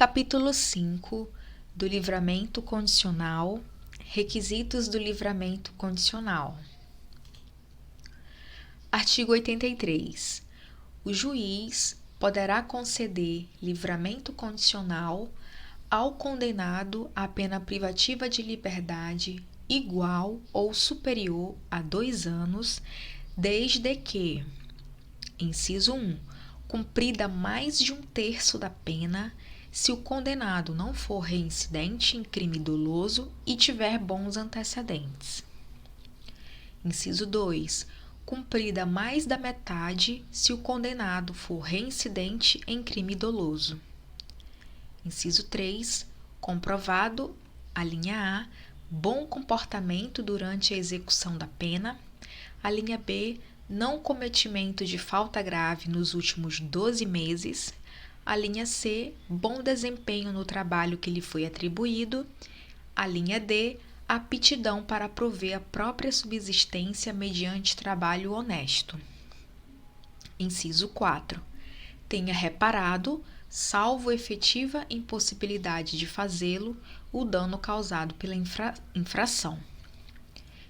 Capítulo 5 do livramento condicional. Requisitos do livramento condicional. Artigo 83. O juiz poderá conceder livramento condicional ao condenado à pena privativa de liberdade igual ou superior a 2 anos, desde que: inciso 1. Cumprida mais de 1/3 da pena, se o condenado não for reincidente em crime doloso e tiver bons antecedentes. Inciso 2. Cumprida mais da metade, se o condenado for reincidente em crime doloso. Inciso 3. Comprovado, a linha A, bom comportamento durante a execução da pena. A linha B, não cometimento de falta grave nos últimos 12 meses. A linha C, bom desempenho no trabalho que lhe foi atribuído. A linha D, aptidão para prover a própria subsistência mediante trabalho honesto. Inciso 4. Tenha reparado, salvo efetiva impossibilidade de fazê-lo, o dano causado pela infração.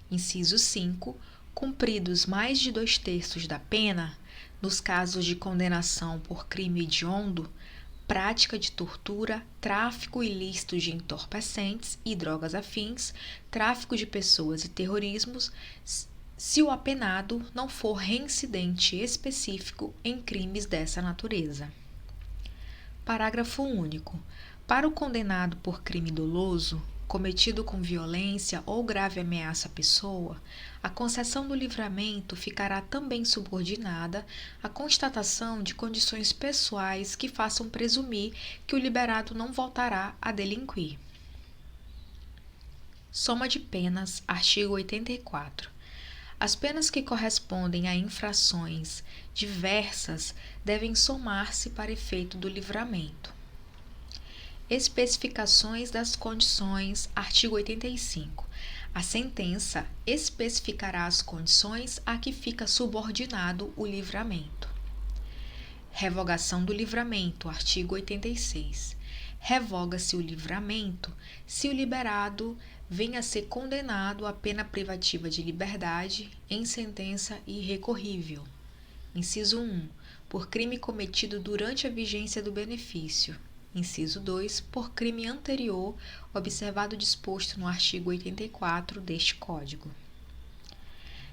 Inciso 5. Cumpridos mais de 2/3 da pena, nos casos de condenação por crime hediondo, prática de tortura, tráfico ilícito de entorpecentes e drogas afins, tráfico de pessoas e terrorismo, se o apenado não for reincidente específico em crimes dessa natureza. Parágrafo único. Para o condenado por crime doloso, cometido com violência ou grave ameaça à pessoa, a concessão do livramento ficará também subordinada à constatação de condições pessoais que façam presumir que o liberado não voltará a delinquir. Soma de penas, artigo 84. As penas que correspondem a infrações diversas devem somar-se para efeito do livramento. Especificações das condições, artigo 85. A sentença especificará as condições a que fica subordinado o livramento. Revogação do livramento, artigo 86. Revoga-se o livramento se o liberado venha a ser condenado à pena privativa de liberdade em sentença irrecorrível. Inciso 1. Por crime cometido durante a vigência do benefício. Inciso 2. Por crime anterior, observado o disposto no artigo 84 deste Código.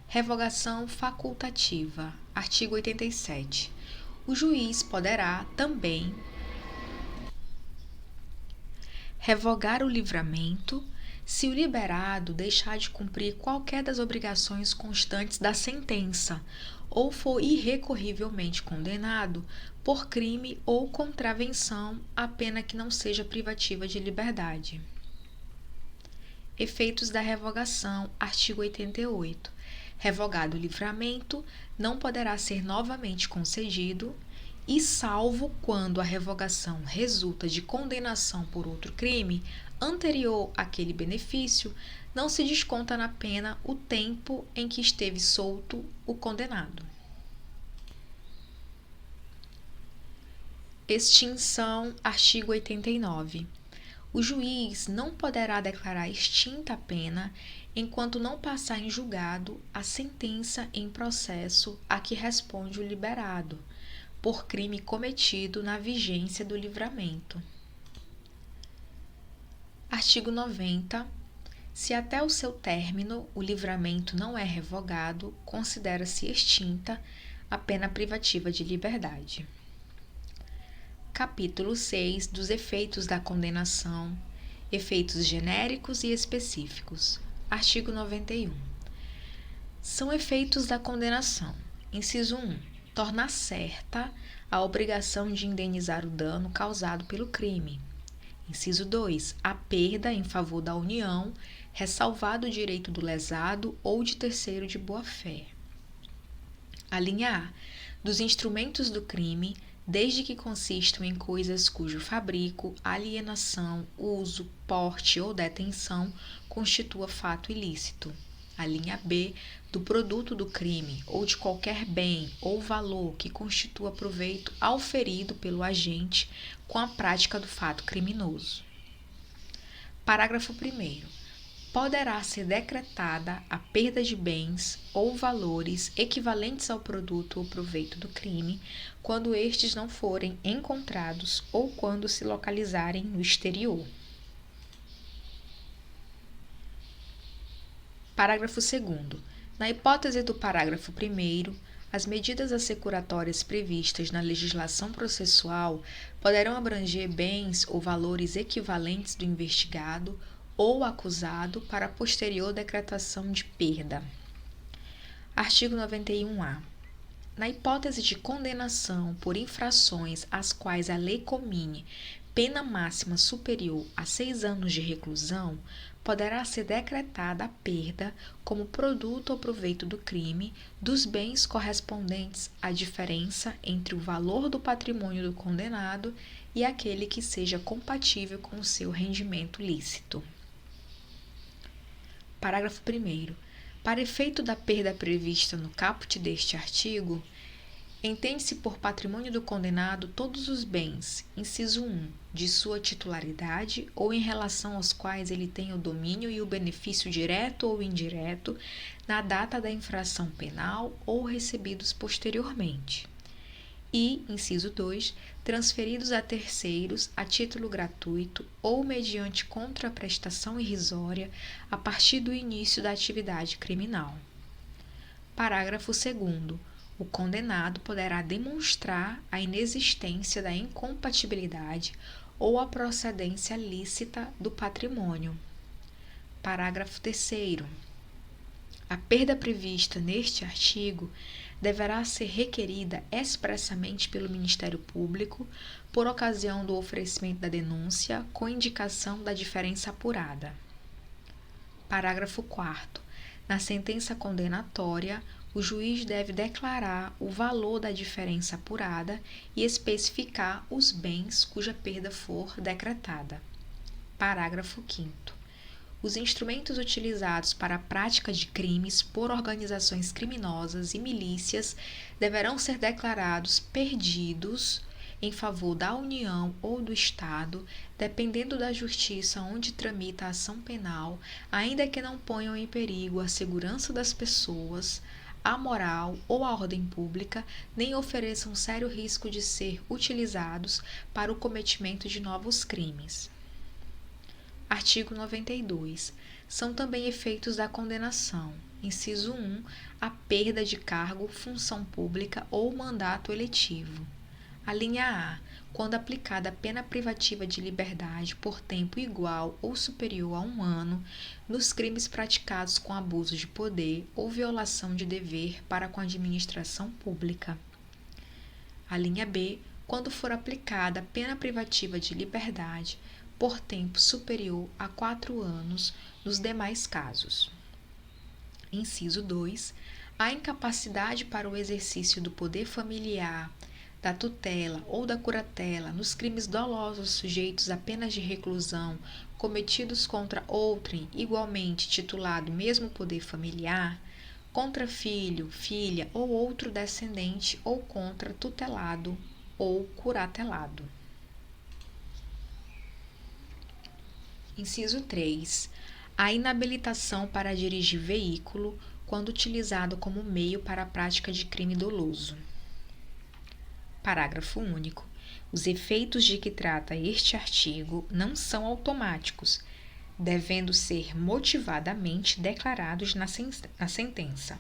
Revogação facultativa. Artigo 87. O juiz poderá também revogar o livramento se o liberado deixar de cumprir qualquer das obrigações constantes da sentença ou for irrecorrivelmente condenado por crime ou contravenção a pena que não seja privativa de liberdade. Efeitos da revogação, artigo 88. Revogado o livramento, não poderá ser novamente concedido e, salvo quando a revogação resulta de condenação por outro crime anterior àquele benefício, não se desconta na pena o tempo em que esteve solto o condenado. Extinção, artigo 89. O juiz não poderá declarar extinta a pena enquanto não passar em julgado a sentença em processo a que responde o liberado, por crime cometido na vigência do livramento. Artigo 90. Se até o seu término o livramento não é revogado, considera-se extinta a pena privativa de liberdade. Capítulo 6 dos efeitos da condenação, efeitos genéricos e específicos. Artigo 91. São efeitos da condenação. Inciso 1. Tornar certa a obrigação de indenizar o dano causado pelo crime. Inciso 2. A perda em favor da União, ressalvado o direito do lesado ou de terceiro de boa-fé. A linha A. Dos instrumentos do crime, desde que consistam em coisas cujo fabrico, alienação, uso, porte ou detenção constitua fato ilícito. A linha B, do produto do crime ou de qualquer bem ou valor que constitua proveito auferido pelo agente com a prática do fato criminoso. Parágrafo 1º. Poderá ser decretada a perda de bens ou valores equivalentes ao produto ou proveito do crime quando estes não forem encontrados ou quando se localizarem no exterior. Parágrafo 2º. Na hipótese do parágrafo 1º, as medidas assecuratórias previstas na legislação processual poderão abranger bens ou valores equivalentes do investigado ou acusado para posterior decretação de perda. Artigo 91-A. Na hipótese de condenação por infrações às quais a lei comine pena máxima superior a 6 anos de reclusão, poderá ser decretada a perda, como produto ou proveito do crime, dos bens correspondentes à diferença entre o valor do patrimônio do condenado e aquele que seja compatível com o seu rendimento lícito. Parágrafo 1º. Para efeito da perda prevista no caput deste artigo, entende-se por patrimônio do condenado todos os bens, inciso 1, de sua titularidade ou em relação aos quais ele tem o domínio e o benefício direto ou indireto na data da infração penal ou recebidos posteriormente. E, inciso 2, transferidos a terceiros a título gratuito ou mediante contraprestação irrisória a partir do início da atividade criminal. Parágrafo 2º. O condenado poderá demonstrar a inexistência da incompatibilidade ou a procedência lícita do patrimônio. Parágrafo 3º. A perda prevista neste artigo deverá ser requerida expressamente pelo Ministério Público por ocasião do oferecimento da denúncia com indicação da diferença apurada. Parágrafo 4º. Na sentença condenatória, o juiz deve declarar o valor da diferença apurada e especificar os bens cuja perda for decretada. Parágrafo 5º. Os instrumentos utilizados para a prática de crimes por organizações criminosas e milícias deverão ser declarados perdidos em favor da União ou do Estado, dependendo da justiça onde tramita a ação penal, ainda que não ponham em perigo a segurança das pessoas, a moral ou a ordem pública, nem ofereçam sério risco de ser utilizados para o cometimento de novos crimes. Artigo 92. São também efeitos da condenação, inciso 1, a perda de cargo, função pública ou mandato eletivo. A linha A, quando aplicada a pena privativa de liberdade por tempo igual ou superior a 1 ano, nos crimes praticados com abuso de poder ou violação de dever para com a administração pública. A linha B, quando for aplicada a pena privativa de liberdade por tempo superior a 4 anos, nos demais casos. Inciso 2. A incapacidade para o exercício do poder familiar, da tutela ou da curatela nos crimes dolosos sujeitos a penas de reclusão cometidos contra outrem igualmente titulado mesmo poder familiar, contra filho, filha ou outro descendente ou contra tutelado ou curatelado. Inciso 3. A inabilitação para dirigir veículo quando utilizado como meio para a prática de crime doloso. Parágrafo único. Os efeitos de que trata este artigo não são automáticos, devendo ser motivadamente declarados na sentença.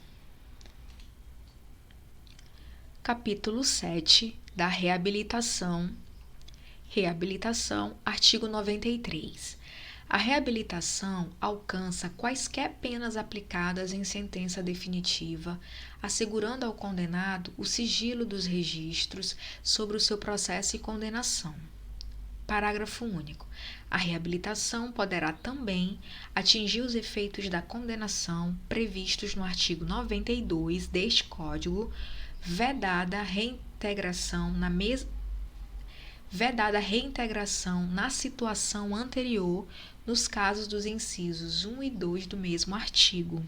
Capítulo 7 da reabilitação. Reabilitação, artigo 93. A reabilitação alcança quaisquer penas aplicadas em sentença definitiva, assegurando ao condenado o sigilo dos registros sobre o seu processo e condenação. Parágrafo único. A reabilitação poderá também atingir os efeitos da condenação previstos no artigo 92 deste Código, vedada a reintegração na situação anterior nos casos dos incisos 1 e 2 do mesmo artigo.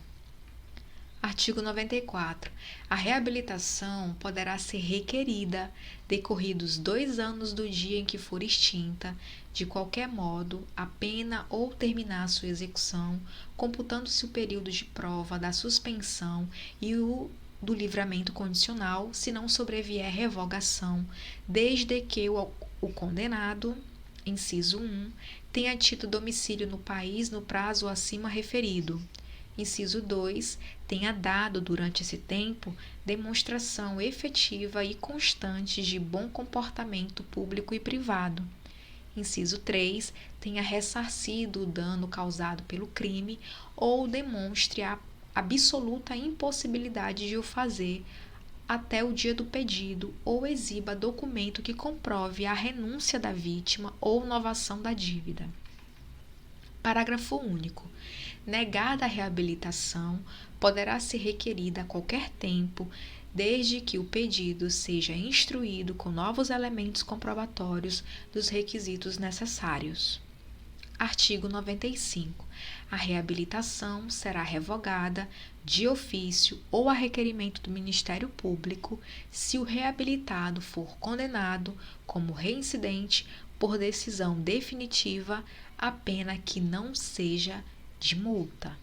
Artigo 94. A reabilitação poderá ser requerida, decorridos 2 anos do dia em que for extinta, de qualquer modo, a pena ou terminar sua execução, computando-se o período de prova da suspensão e o do livramento condicional, se não sobrevier revogação, desde que o condenado, inciso 1, tenha tido domicílio no país no prazo acima referido. Inciso 2, tenha dado durante esse tempo demonstração efetiva e constante de bom comportamento público e privado. Inciso 3, tenha ressarcido o dano causado pelo crime ou demonstre a absoluta impossibilidade de o fazer até o dia do pedido ou exiba documento que comprove a renúncia da vítima ou novação da dívida. Parágrafo único. Negada a reabilitação, poderá ser requerida a qualquer tempo, desde que o pedido seja instruído com novos elementos comprobatórios dos requisitos necessários. Artigo 95. A reabilitação será revogada de ofício ou a requerimento do Ministério Público se o reabilitado for condenado como reincidente por decisão definitiva, a pena que não seja de multa.